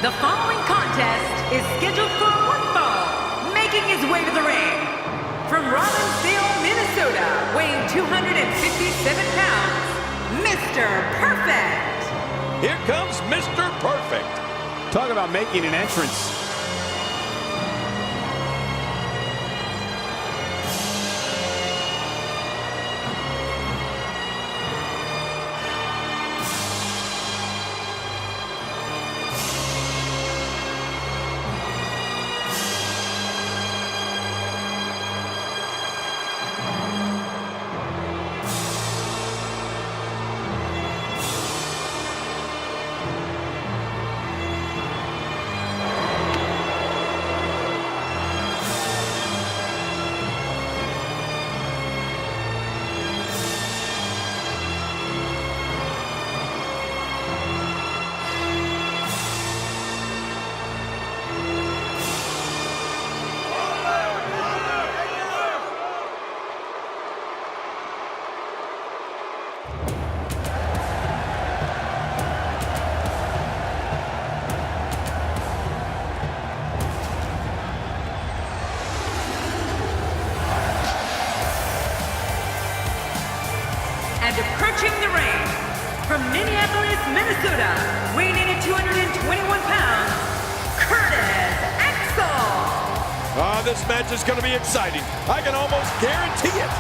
The following contest is scheduled for one fall. Making his way to the ring, from Robbinsdale, Minnesota, weighing 257 pounds, Mr. Perfect. Here comes Mr. Perfect. Talk about making an entrance. And approaching the ring, from Minneapolis, Minnesota, weighing in at 221 pounds, Curtis Axel. This match is going to be exciting. I can almost guarantee it.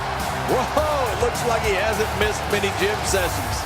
Whoa, it looks like he hasn't missed many gym sessions.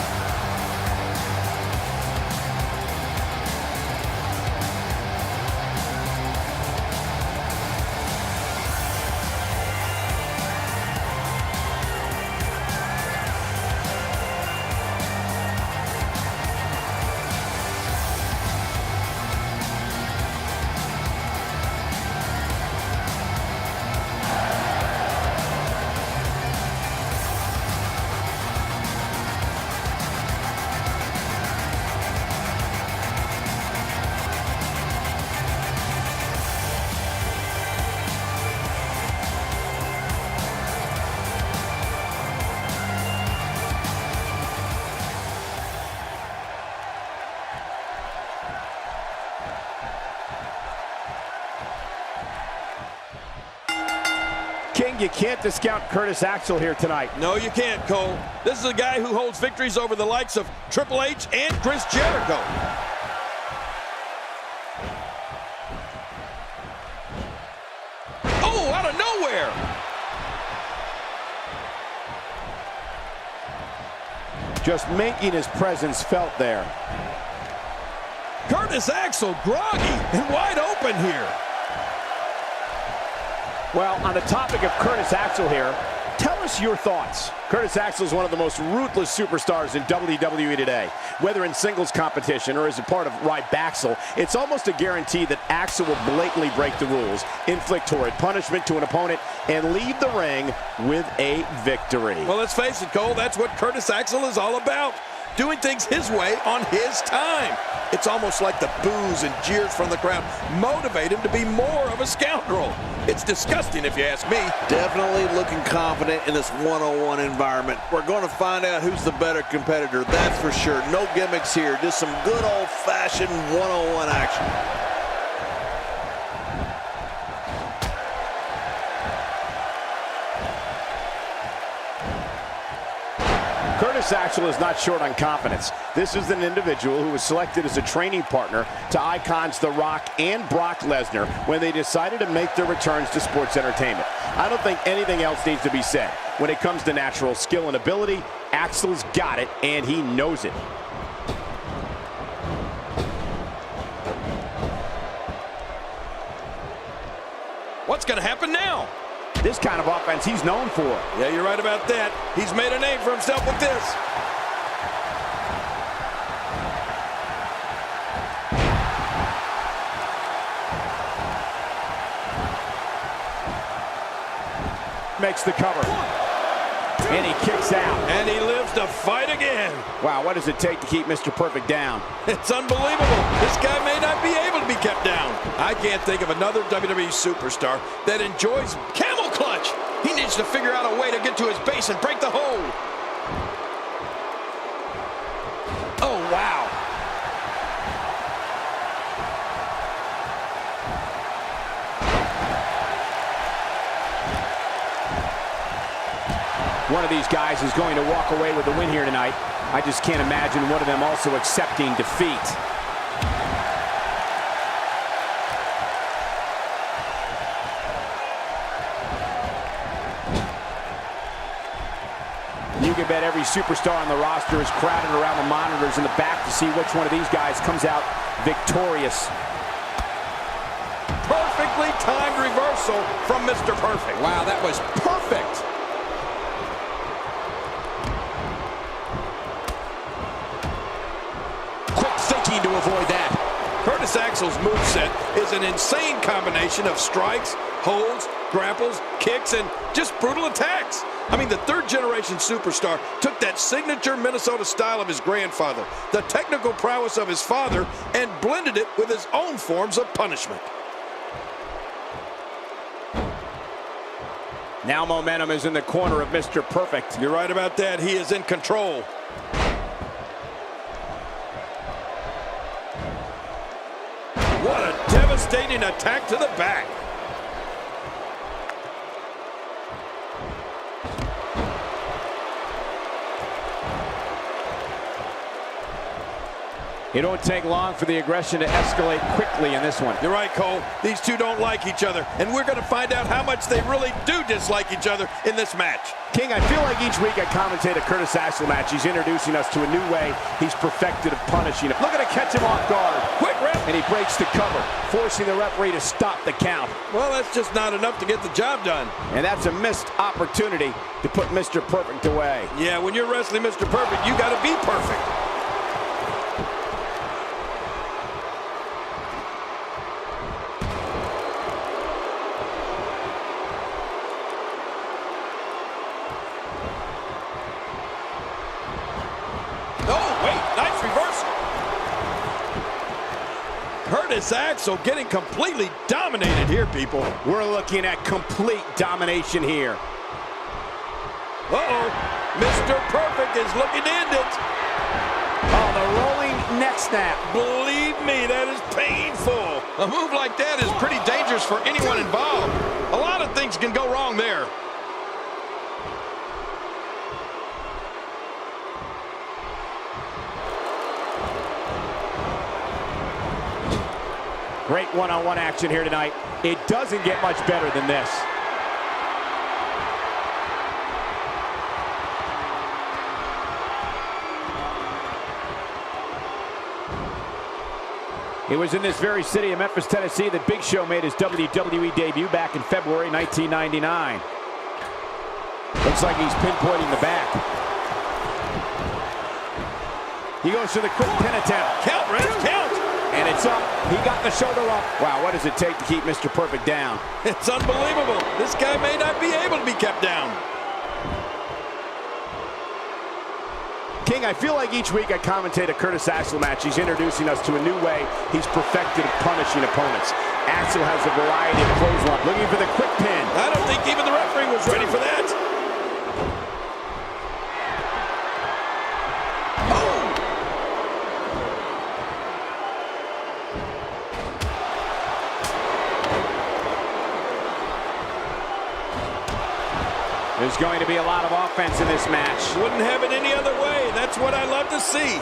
King, you can't discount Curtis Axel here tonight. No, you can't, Cole. This is a guy who holds victories over the likes of Triple H and Chris Jericho. Oh, out of nowhere! Just making his presence felt there. Curtis Axel groggy and wide open here. Well, on the topic of Curtis Axel here, tell us your thoughts. Curtis Axel is one of the most ruthless superstars in WWE today. Whether in singles competition or as a part of Rybaxel, it's almost a guarantee that Axel will blatantly break the rules, inflict horrid punishment to an opponent, and leave the ring with a victory. Well, let's face it, Cole, that's what Curtis Axel is all about. Doing things his way on his time. It's almost like the boos and jeers from the crowd motivate him to be more of a scoundrel. It's disgusting if you ask me. Definitely looking confident in this one-on-one environment. We're going to find out who's the better competitor, that's for sure. No gimmicks here, just some good old-fashioned one-on-one action. Curtis Axel is not short on confidence. This is an individual who was selected as a training partner to icons The Rock and Brock Lesnar when they decided to make their returns to sports entertainment. I don't think anything else needs to be said. When it comes to natural skill and ability, Axel's got it, and he knows it. What's going to happen now? This kind of offense he's known for. Yeah, you're right about that. He's made a name for himself with this. Makes the cover. And he kicks out. And he lives to fight again. Wow, what does it take to keep Mr. Perfect down? It's unbelievable. This guy may not be able to be kept down. I can't think of another WWE superstar that enjoys camel clutch. He needs to figure out a way to get to his base and break the hold. Oh, wow. one of these guys is going to walk away with the win here tonight. I just can't imagine one of them also accepting defeat. You can bet every superstar on the roster is crowded around the monitors in the back to see which one of these guys comes out victorious. Perfectly timed reversal from Mr. Perfect. Wow, that was perfect. Quick thinking to avoid that. Curtis Axel's moveset is an insane combination of strikes, holds, grapples, kicks, and just brutal attacks. I mean, the third-generation superstar took that signature Minnesota style of his grandfather, the technical prowess of his father, and blended it with his own forms of punishment. Now momentum is in the corner of Mr. Perfect. You're right about that. He is in control. What a devastating attack to the back. It don't take long for the aggression to escalate quickly in this one. You're right, Cole. These two don't like each other, and we're going to find out how much they really do dislike each other in this match. King, I feel like each week I commentate a Curtis Axel match. He's introducing us to a new way he's perfected of punishing him. Look at to catch him off guard. Quick ref. And he breaks the cover, forcing the referee to stop the count. Well, that's just not enough to get the job done. And that's a missed opportunity to put Mr. Perfect away. Yeah, when you're wrestling Mr. Perfect, you got to be perfect. Curtis Axel getting completely dominated here, people. We're looking at complete domination here. Uh-oh. Mr. Perfect is looking to end it. Oh, the rolling neck snap. Believe me, that is painful. A move like that is pretty dangerous for anyone involved. A lot of things can go wrong there. Great one-on-one action here tonight. It doesn't get much better than this. It was in this very city of Memphis, Tennessee that Big Show made his WWE debut back in February 1999. Looks like he's pinpointing the back. He goes for the quick pin attempt. Count, Ref, count. And it's up. He got the shoulder up. Wow, what does it take to keep Mr. Perfect down? It's unbelievable. This guy may not be able to be kept down. King, I feel like each week I commentate a Curtis Axel match. He's introducing us to a new way he's perfected of punishing opponents. Axel has a variety of clothesline. Looking for the quick pin. I don't think even the referee was ready for that. There's going to be a lot of offense in this match. Wouldn't have it any other way. That's what I love to see.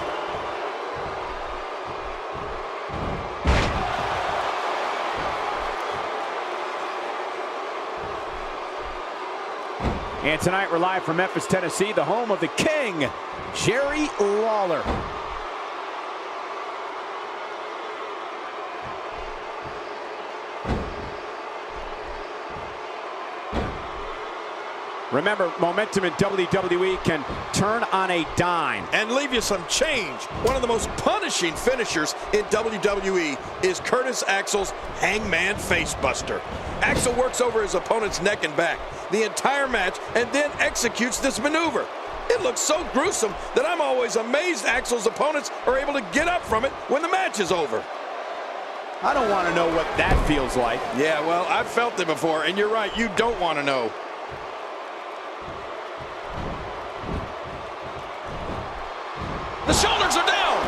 And tonight we're live from Memphis, Tennessee, the home of the King, Jerry Lawler. Remember, momentum in WWE can turn on a dime. And leave you some change. One of the most punishing finishers in WWE is Curtis Axel's Hangman Facebuster. Axel works over his opponent's neck and back the entire match and then executes this maneuver. It looks so gruesome that I'm always amazed Axel's opponents are able to get up from it when the match is over. I don't want to know what that feels like. Yeah, well, I've felt it before, and you're right, you don't want to know. The shoulders are down.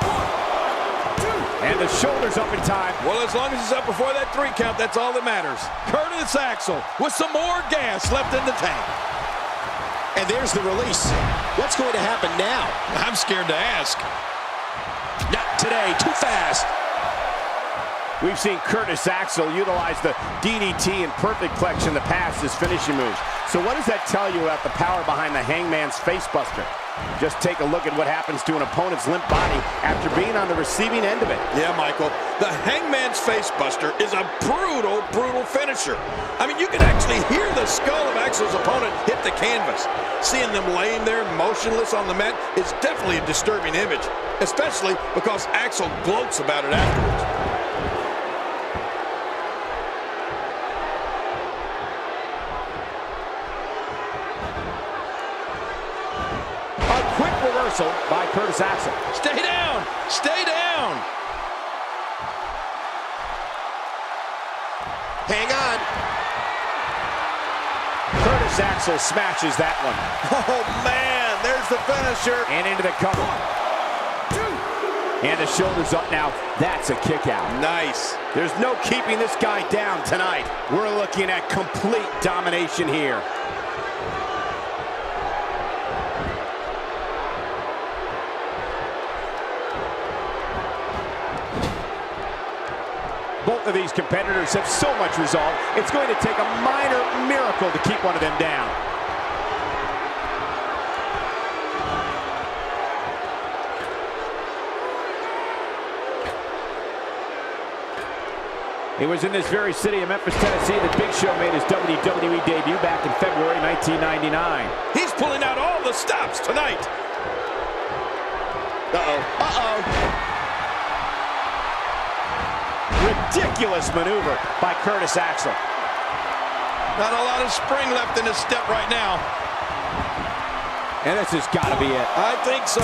And the shoulders up in time. Well, as long as he's up before that 3 count, that's all that matters. Curtis Axel with some more gas left in the tank. And And there's the release. What's going to happen now? I'm scared to ask. Not today, too fast. We've seen Curtis Axel utilize the DDT and perfect plex in the past as finishing moves. So what does that tell you about the power behind the Hangman's facebuster? Just take a look at what happens to an opponent's limp body after being on the receiving end of it. Yeah, Michael, the Hangman's facebuster is a brutal, brutal finisher. I mean, you can actually hear the skull of Axel's opponent hit the canvas. Seeing them laying there motionless on the mat is definitely a disturbing image, especially because Axel gloats about it afterwards. Reversal by Curtis Axel. Stay down! Stay down! Hang on. Curtis Axel smashes that one. Oh, man, there's the finisher. And into the cover. 1, 2. And the shoulders up now. That's a kick out. Nice. There's no keeping this guy down tonight. We're looking at complete domination here. Both of these competitors have so much resolve, it's going to take a minor miracle to keep one of them down. It was in this very city of Memphis, Tennessee that Big Show made his WWE debut back in February 1999. He's pulling out all the stops tonight. Uh-oh. Uh-oh. Ridiculous maneuver by Curtis Axel. Not a lot of spring left in his step right now. And this has got to be it. I think so.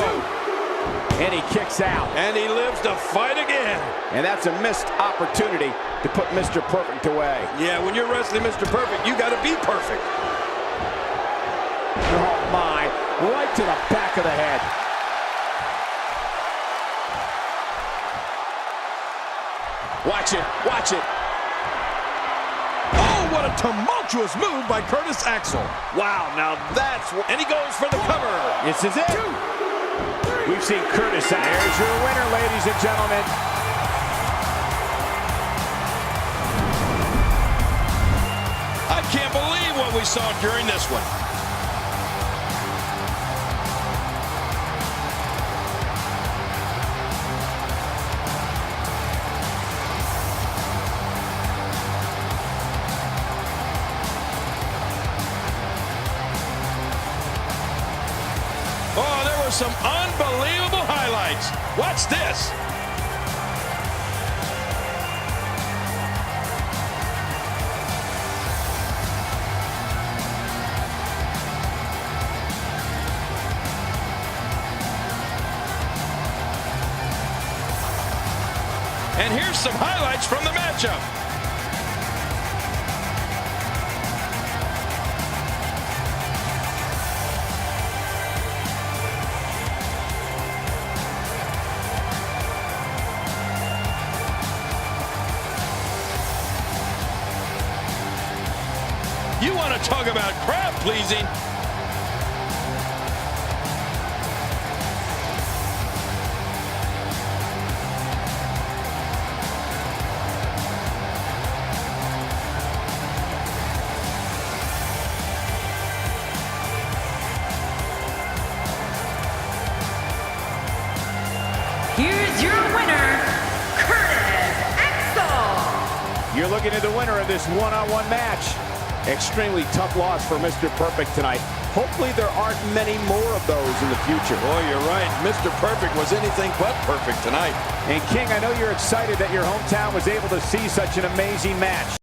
And he kicks out. And he lives to fight again. And that's a missed opportunity to put Mr. Perfect away. Yeah, when you're wrestling Mr. Perfect, you got to be perfect. Oh, my. Right to the back of the head. Watch it, watch it. Oh, what a tumultuous move by Curtis Axel. Wow, now that's what... And he goes for the cover. This is it. 2, 3. We've seen Curtis Axel. There's your winner, ladies and gentlemen. I can't believe what we saw during this one. Oh, there were some unbelievable highlights. Watch this. And here's some highlights from the matchup. You want to talk about crowd pleasing? Here's your winner, Curtis Axel. You're looking at the winner of this one-on-one match. Extremely tough loss for Mr. Perfect tonight. Hopefully there aren't many more of those in the future. Boy, you're right. Mr. Perfect was anything but perfect tonight. And King, I know you're excited that your hometown was able to see such an amazing match.